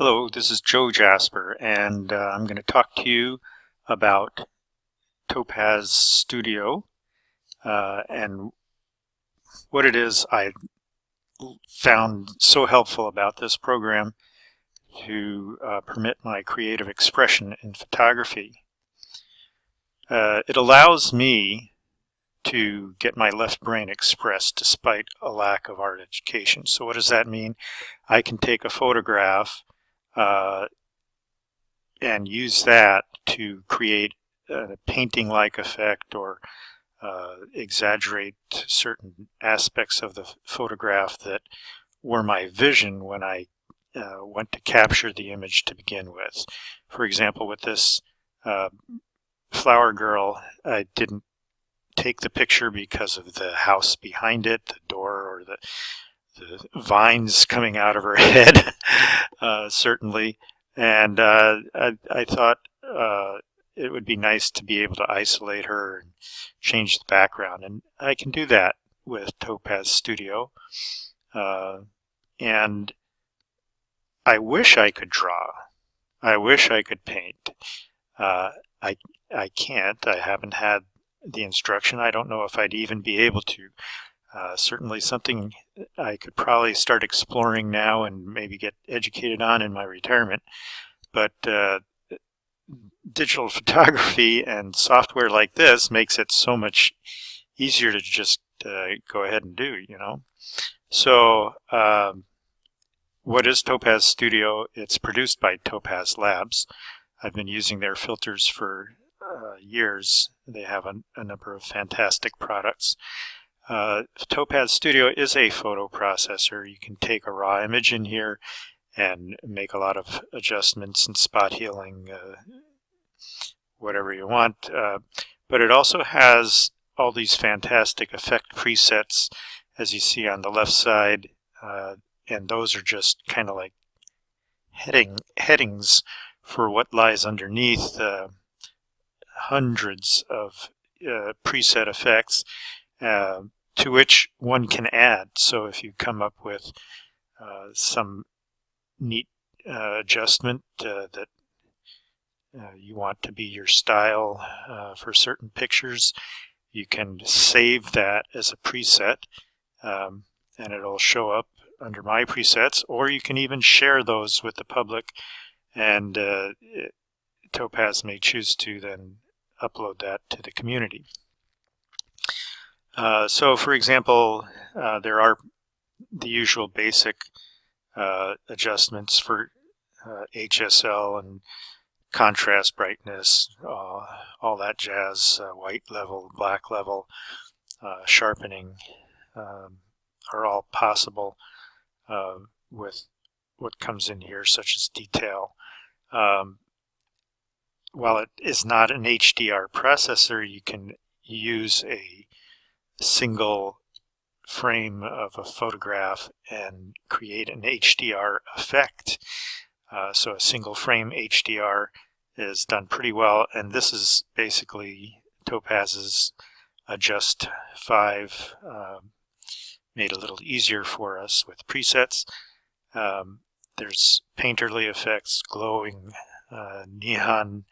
Hello, this is Joe Jasper, and I'm going to talk to you about Topaz Studio and what it is I found so helpful about this program to permit my creative expression in photography. It allows me to get my left brain expressed despite a lack of art education. So what does that mean? I can take a photograph and use that to create a painting-like effect or exaggerate certain aspects of the photograph that were my vision when I went to capture the image to begin with. For example, with this flower girl, I didn't take the picture because of the house behind it, the door, or the vines coming out of her head, certainly. And I thought it would be nice to be able to isolate her and change the background. And I can do that with Topaz Studio. And I wish I could draw. I wish I could paint. I can't. I haven't had the instruction. I don't know if I'd even be able to. Certainly something I could probably start exploring now and maybe get educated on in my retirement. But digital photography and software like this makes it so much easier to just go ahead and do, you know. So what is Topaz Studio? It's produced by Topaz Labs. I've been using their filters for years. They have a number of fantastic products. Topaz Studio is a photo processor. You can take a raw image in here and make a lot of adjustments and spot healing, whatever you want. But it also has all these fantastic effect presets, as you see on the left side, and those are just kind of like headings for what lies underneath hundreds of preset effects. To which one can add. So if you come up with some neat adjustment that you want to be your style for certain pictures, you can save that as a preset and it'll show up under my presets, or you can even share those with the public, and Topaz may choose to then upload that to the community. So, for example, there are the usual basic adjustments for HSL and contrast, brightness, all that jazz, white level, black level, sharpening are all possible with what comes in here, such as detail. While it is not an HDR processor, you can use a single frame of a photograph and create an HDR effect. So a single frame HDR is done pretty well, and this is basically Topaz's Adjust 5 made a little easier for us with presets. There's painterly effects, glowing, neon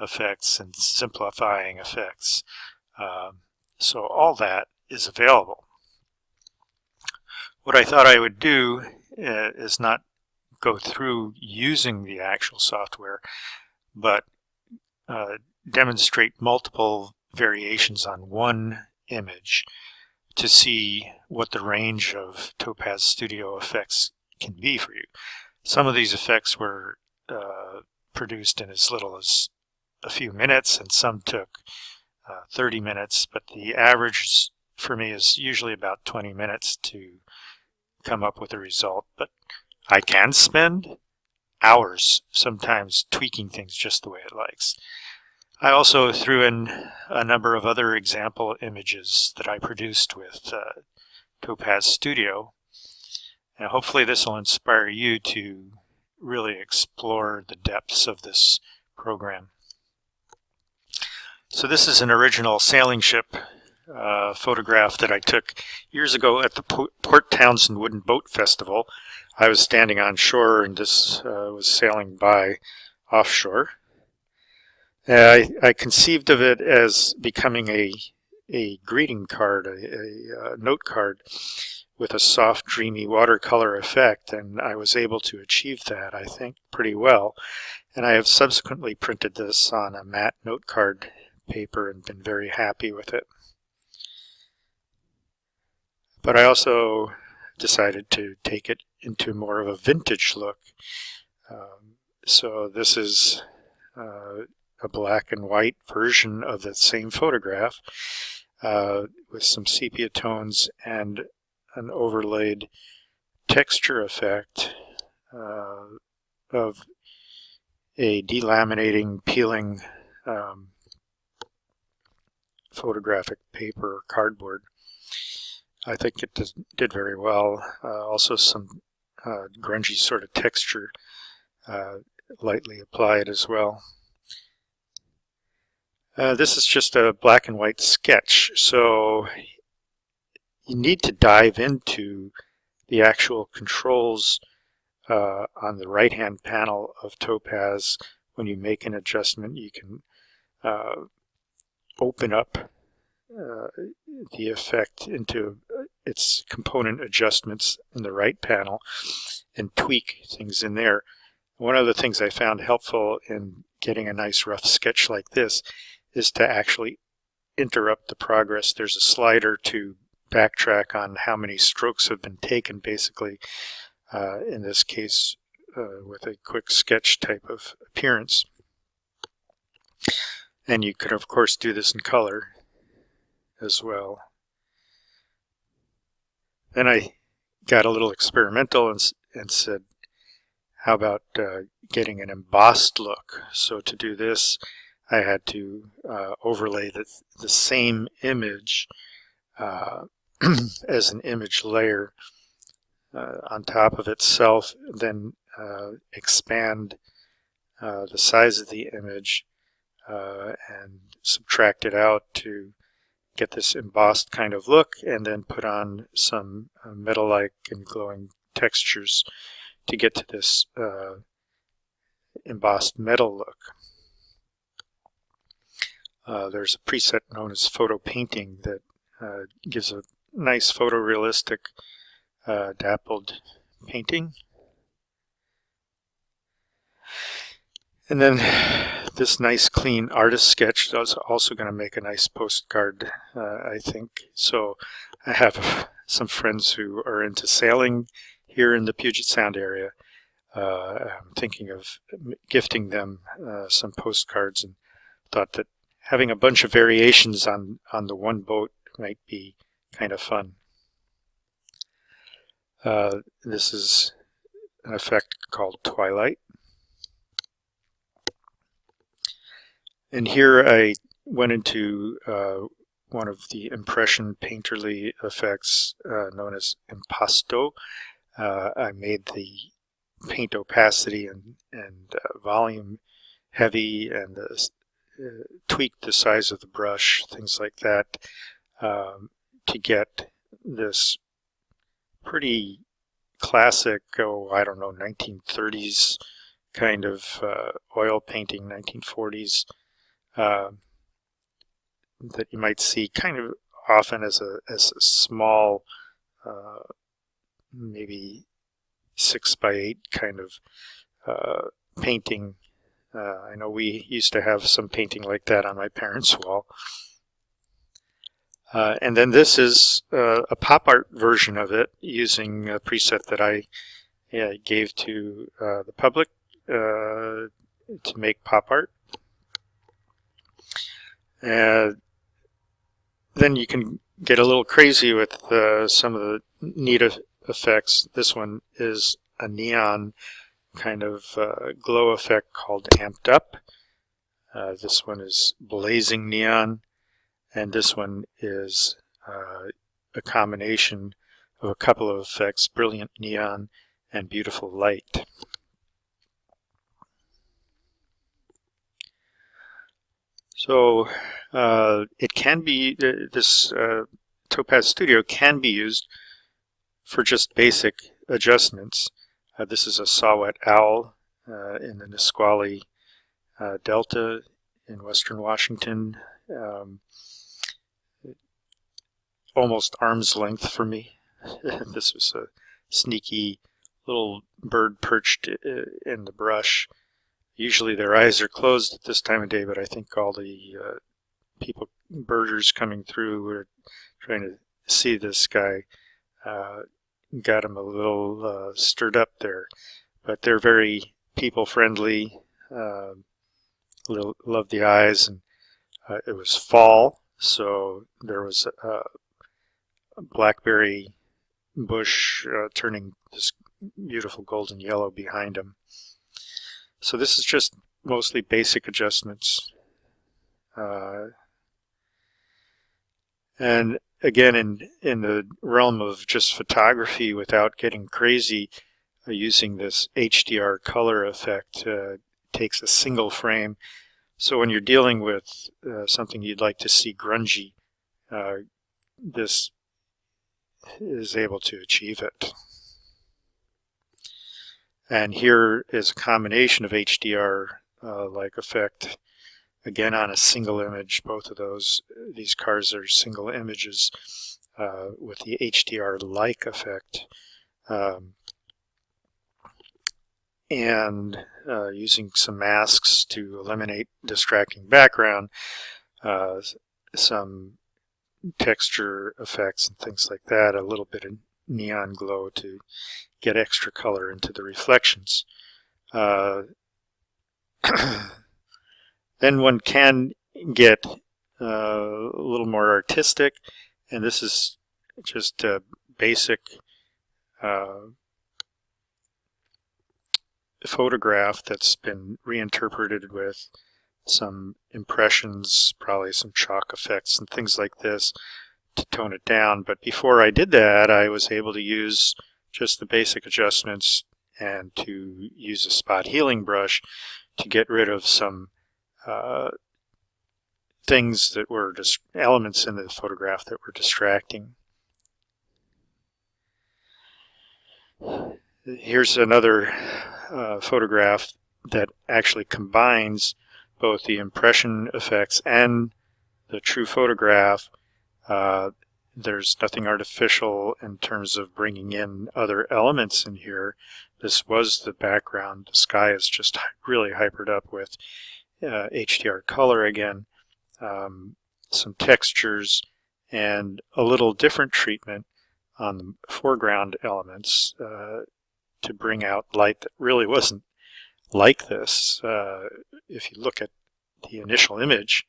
effects, and simplifying effects. So all that is available. What I thought I would do is not go through using the actual software, but demonstrate multiple variations on one image to see what the range of Topaz Studio effects can be for you. Some of these effects were produced in as little as a few minutes, and some took 30 minutes, but the average for me is usually about 20 minutes to come up with a result. But I can spend hours sometimes tweaking things just the way it likes. I also threw in a number of other example images that I produced with Topaz Studio, and hopefully this will inspire you to really explore the depths of this program. So this is an original sailing ship photograph that I took years ago at the Port Townsend Wooden Boat Festival. I was standing on shore and this was sailing by offshore. I conceived of it as becoming a greeting card, a note card with a soft, dreamy watercolor effect, and I was able to achieve that, I think, pretty well. And I have subsequently printed this on a matte note card paper and been very happy with it. But I also decided to take it into more of a vintage look. So this is a black and white version of the same photograph with some sepia tones and an overlaid texture effect of a delaminating, peeling photographic paper or cardboard. I think it did very well. Also some grungy sort of texture lightly applied as well. This is just a black and white sketch, so you need to dive into the actual controls on the right-hand panel of Topaz. When you make an adjustment, you can open up the effect into its component adjustments in the right panel and tweak things in there. One of the things I found helpful in getting a nice rough sketch like this is to actually interrupt the progress. There's a slider to backtrack on how many strokes have been taken, basically, in this case with a quick sketch type of appearance. And you could, of course, do this in color as well. Then I got a little experimental and said, how about getting an embossed look? So to do this, I had to overlay the same image as an image layer on top of itself, then expand the size of the image and subtract it out to get this embossed kind of look, and then put on some metal-like and glowing textures to get to this embossed metal look. There's a preset known as photo painting that gives a nice photorealistic dappled painting. And then this nice clean artist sketch is also going to make a nice postcard, I think. So I have some friends who are into sailing here in the Puget Sound area. I'm thinking of gifting them some postcards, and thought that having a bunch of variations on the one boat might be kind of fun. This is an effect called Twilight. And here I went into one of the impression painterly effects known as impasto. I made the paint opacity and volume heavy, and tweaked the size of the brush, things like that, to get this pretty classic, I don't know, 1930s kind of oil painting, 1940s, that you might see kind of often as a small, maybe 6x8 kind of painting. I know we used to have some painting like that on my parents' wall. And then this is a pop art version of it using a preset that I gave to the public to make pop art. Then you can get a little crazy with some of the neat effects. This one is a neon kind of glow effect called Amped Up. This one is blazing neon, and this one is a combination of a couple of effects, brilliant neon and beautiful light. So It can be, this Topaz Studio can be used for just basic adjustments. This is a saw-whet owl in the Nisqually Delta in western Washington. Almost arm's length for me. This was a sneaky little bird perched in the brush. Usually their eyes are closed at this time of day, but I think all the birders coming through were trying to see this guy. Got him a little stirred up there. But they're very people-friendly. Love the eyes. And it was fall, so there was a blackberry bush turning this beautiful golden yellow behind him. So this is just mostly basic adjustments. And again, in the realm of just photography without getting crazy, using this HDR color effect takes a single frame. So when you're dealing with something you'd like to see grungy, this is able to achieve it. And here is a combination of HDR like effect, again on a single image. Both of these cars are single images with the HDR like effect, and using some masks to eliminate distracting background, some texture effects and things like that, a little bit of neon glow to get extra color into the reflections. Then one can get a little more artistic, and this is just a basic photograph that's been reinterpreted with some impressions, probably some chalk effects and things like this to tone it down. But before I did that, I was able to use just the basic adjustments and to use a spot healing brush to get rid of some things that were just elements in the photograph that were distracting. Here's another photograph that actually combines both the impression effects and the true photograph. There's nothing artificial in terms of bringing in other elements in here. This was the background. The sky is just really hypered up with HDR color again, some textures, and a little different treatment on the foreground elements to bring out light that really wasn't like this. If you look at the initial image,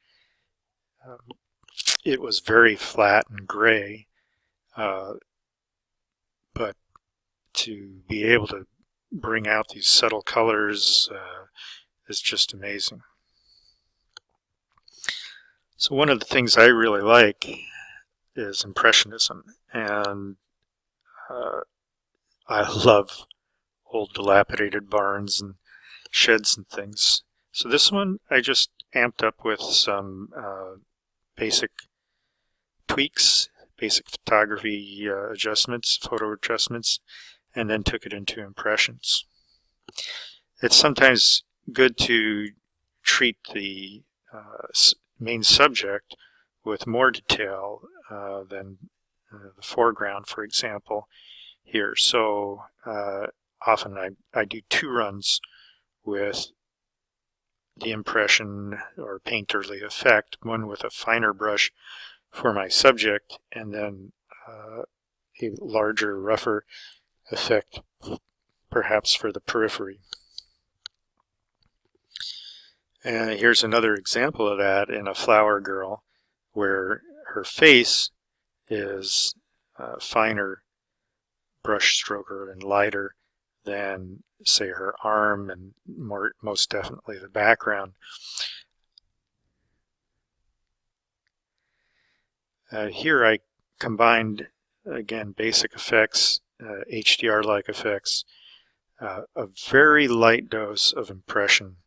it was very flat and gray, but to be able to bring out these subtle colors is just amazing. So one of the things I really like is Impressionism, and I love old dilapidated barns and sheds and things. So this one I just amped up with some basic tweaks, basic photography adjustments, photo adjustments, and then took it into impressions. It's sometimes good to treat the main subject with more detail than the foreground, for example, here. So often I do 2 runs with the impression or painterly effect, one with a finer brush for my subject, and then a larger, rougher effect perhaps for the periphery. And here's another example of that in a flower girl, where her face is finer brush stroker and lighter than, say, her arm, and most definitely the background. Here I combined, again, basic effects, HDR-like effects, a very light dose of impression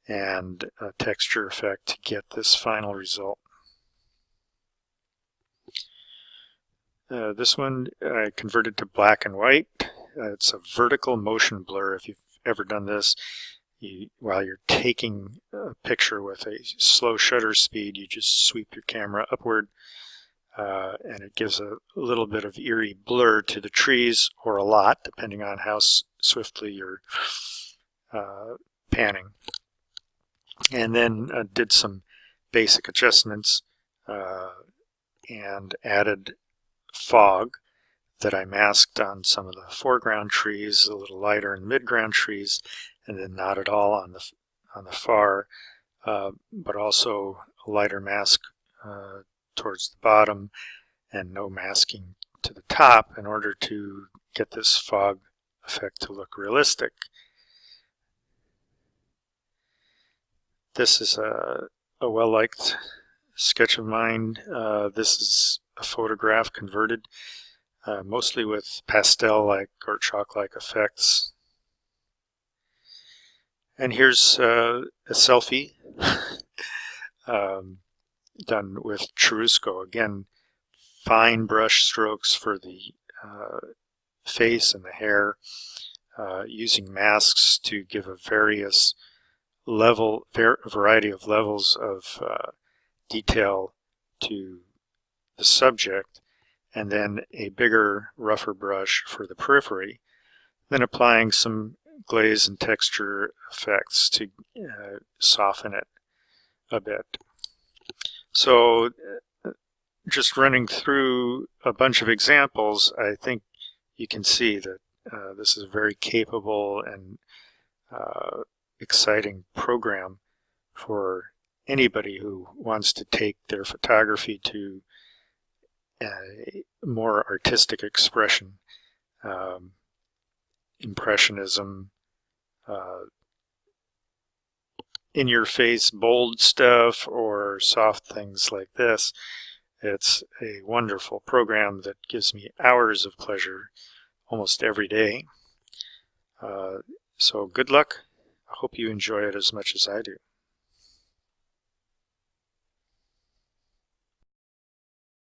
and a texture effect to get this final result. This one I converted to black and white. It's a vertical motion blur. If you've ever done this, while you're taking a picture with a slow shutter speed, you just sweep your camera upward, and it gives a little bit of eerie blur to the trees, or a lot, depending on how swiftly you're panning. And then did some basic adjustments and added fog that I masked on some of the foreground trees, a little lighter in midground trees, and then not at all on the far, but also a lighter mask towards the bottom and no masking to the top in order to get this fog effect to look realistic. This is a well-liked sketch of mine. This is a photograph converted mostly with pastel-like or chalk-like effects. And here's a selfie done with Churrusco. Again, fine brush strokes for the face and the hair, using masks to give a variety of levels of detail to the subject, and then a bigger, rougher brush for the periphery, then applying some glaze and texture effects to soften it a bit. So just running through a bunch of examples, I think you can see that this is a very capable and exciting program for anybody who wants to take their photography to a more artistic expression. Impressionism, in-your-face bold stuff, or soft things like this. It's a wonderful program that gives me hours of pleasure almost every day. So good luck. I hope you enjoy it as much as I do.